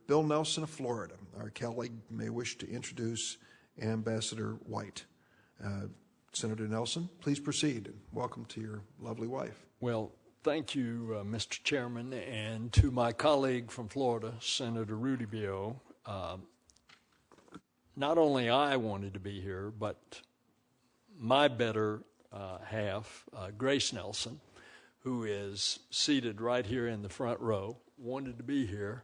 Bill Nelson of Florida. Our colleague may wish to introduce Ambassador White. Senator Nelson, please proceed, and welcome to your lovely wife. Well, thank you, Mr. Chairman, and to my colleague from Florida, Senator Rubio. Not only I wanted to be here, but my better half, Grace Nelson, who is seated right here in the front row, wanted to be here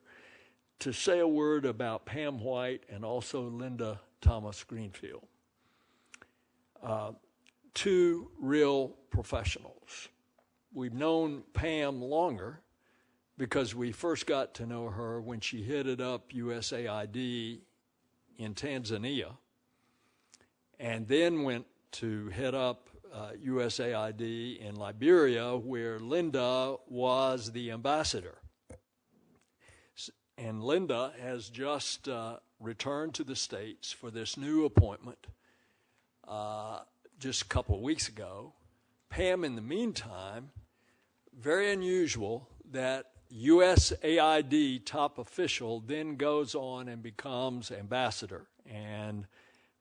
to say a word about Pam White and also Linda Thomas Greenfield. Two real professionals. We've known Pam longer because we first got to know her when she headed up USAID in Tanzania and then went to head up USAID in Liberia, where Linda was the ambassador. And Linda has just returned to the States for this new appointment just a couple of weeks ago. Pam, in the meantime, very unusual that USAID top official then goes on and becomes ambassador. And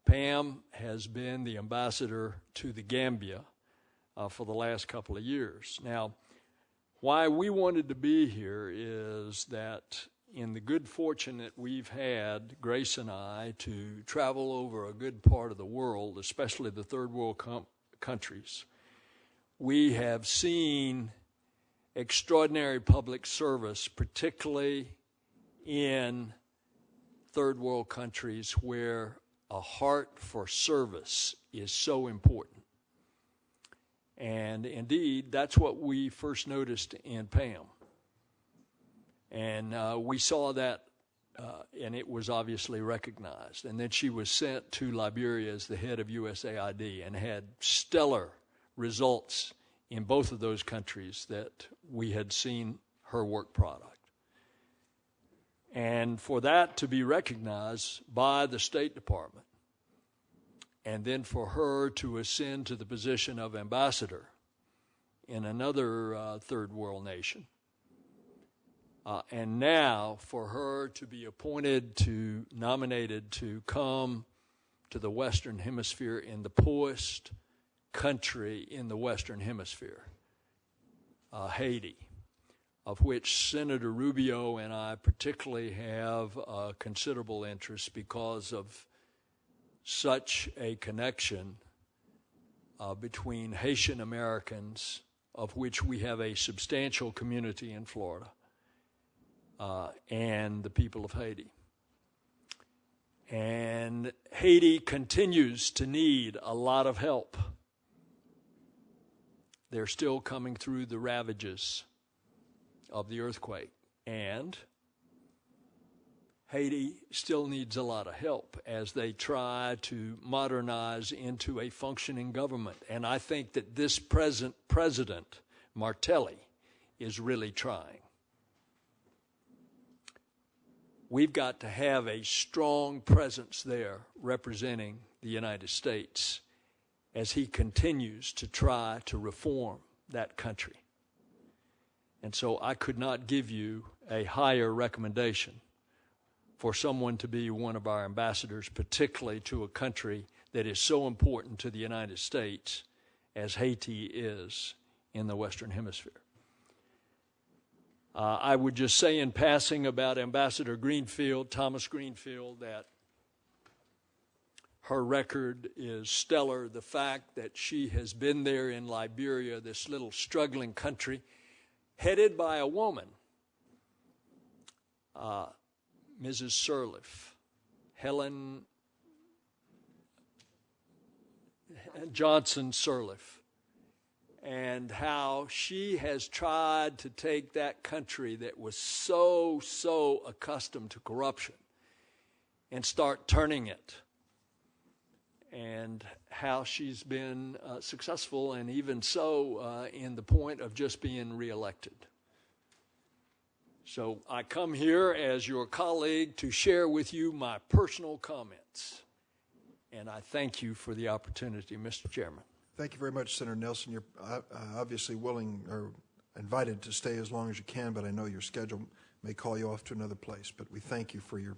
Pam has been the ambassador to the Gambia for the last couple of years. Now, why we wanted to be here is that in the good fortune that we've had, Grace and I, to travel over a good part of the world, especially the third world countries, we have seen extraordinary public service, particularly in third world countries where a heart for service is so important. And indeed, that's what we first noticed in Pam. And we saw that, and it was obviously recognized. And then she was sent to Liberia as the head of USAID and had stellar results in both of those countries that we had seen her work product. And for that to be recognized by the State Department, and then for her to ascend to the position of ambassador in another third world nation, and now for her to be nominated to come to the Western Hemisphere in the poorest country in the Western Hemisphere, Haiti, of which Senator Rubio and I particularly have a considerable interest because of such a connection between Haitian Americans, of which we have a substantial community in Florida, and the people of Haiti. And Haiti continues to need a lot of help. They're still coming through the ravages of the earthquake, and Haiti still needs a lot of help as they try to modernize into a functioning government. And I think that this present President Martelly is really trying. We've got to have a strong presence there representing the United States as he continues to try to reform that country. And so I could not give you a higher recommendation for someone to be one of our ambassadors, particularly to a country that is so important to the United States as Haiti is in the Western Hemisphere. I would just say in passing about Ambassador Greenfield, Thomas Greenfield, that her record is stellar. The fact that she has been there in Liberia, this little struggling country, headed by a woman, Mrs. Sirleaf, Helen Johnson Sirleaf, and how she has tried to take that country that was so accustomed to corruption and start turning it, and how she's been successful, and even so in the point of just being reelected. So I come here as your colleague to share with you my personal comments, and I thank you for the opportunity, Mr. Chairman. Thank you very much, Senator Nelson. You're obviously willing or invited to stay as long as you can, but I know your schedule may call you off to another place. But we thank you for your